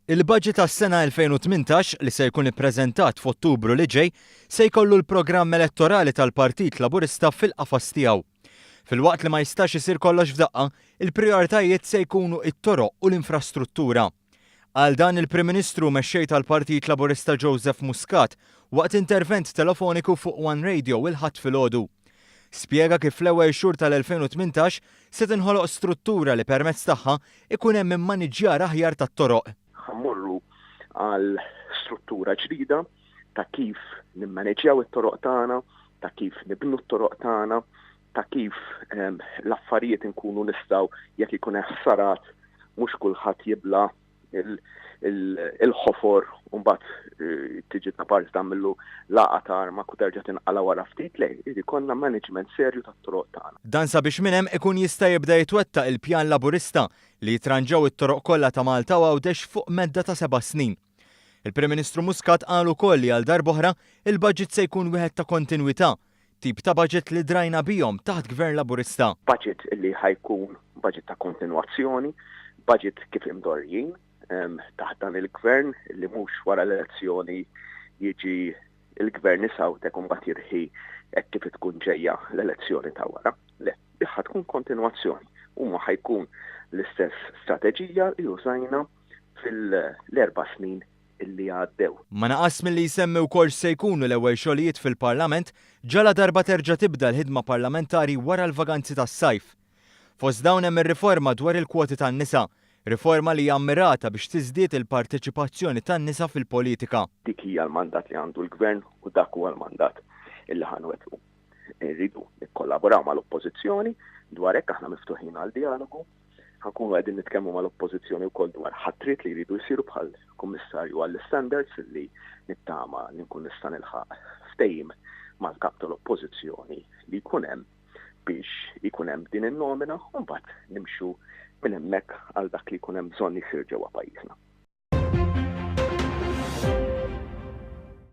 Il-budget tas-sena 2018 li se jkun ippreżentat f'Ottubru li ġej se jkollu l-programm elettorali tal-Partit Laburista fil-qafas tiegħu. Filwaqt li ma jistax isir kollox f'daqqa, il-prijoritajiet se jkunu it-toroq u l-infrastruttura. Għal dan il-Prim Ministru mexxej tal-Partit Laburista Joseph Muscat waqt intervent telefoniku fuq One Radio il-ħadd filgħodu. Spjega kif fl-ewwel xhur tal-2018 se tinħoloq struttura li permezz tagħha ikun hemm immaniġġjar aħjar tat-toroq. Ħammorru għal struttura ġdida ta' kif nimmaneġġjaw it-toroq tagħna, ta' kif nibnu t-toroq tagħna, ta' kif l-affarijiet inkunu nistgħu jekk ikun ħsarat mhux kulħadd jibla il-ħofor u mbagħad tiġi ta' parti tagħmlu laqgħa ta' arma u terġa' tinqala wara ftit lej, ikollna management serju tat-toroq tagħna. Dan sabiex minn hemm ikun jista' jibda jitwettaq il-pjan Laburista li jitranġaw it-toroq kollha ta' Malta u Għawdex fuq medda ta' 7 snin. Il-Prim Ministru Muscat qal ukoll li għal darb'oħra il-budget se jkun wieħed ta' kontinwità, tip ta' budget li drajna bihom taħt Gvern Laburista. Budget li ħajkun budget ta' kontinwazzjoni, budget kif imdorjin taħt dan il-Gvern li mhux wara l-elezzjoni jiġi il-Gvern isawtek u mbagħad jirħi hekk kif tkun ġejja l-elezzjoni ta' wara. Le, ħad tkun kontinwazzjoni. Huma ħajkun l-istess strateġija li użajna fil-4 snin illi għaddew. Ma naqas milli jsemmi wkoll se jkunu l-ewwel xogħlijiet fil-Parlament ġala darba terġa' tibda l-ħidma parlamentari wara l-vaganzi tas-sajf. Fost dawn hemm ir-riforma dwar il-kwoti tan-nisa, riforma li hija mmirata biex tiżdied il-parteċipazzjoni tan-nisa fil-politika. Dik hija l-mandat li għandu l-Gvern u dak huwa l-mandat illi ħanwettqu. Irridu nikkollaboraw mal-Oppożizzjoni dwar hekk aħna miftuħin għal dialogu. Ħankunu qegħdin nitkellmu mal-Oppożizzjoni wkoll dwar ħatriet li jridu jsiru bħal kummissarju għall-standards li nittama li nkun nista' nilħaq ftehim mal-kap tal-Oppożizzjoni li jkun hemm biex ikun hemm din in-nomina u mbagħad nimxu minn hemmhekk għal dak li jkun hemm bżonn isir ġewwa pajjiżna.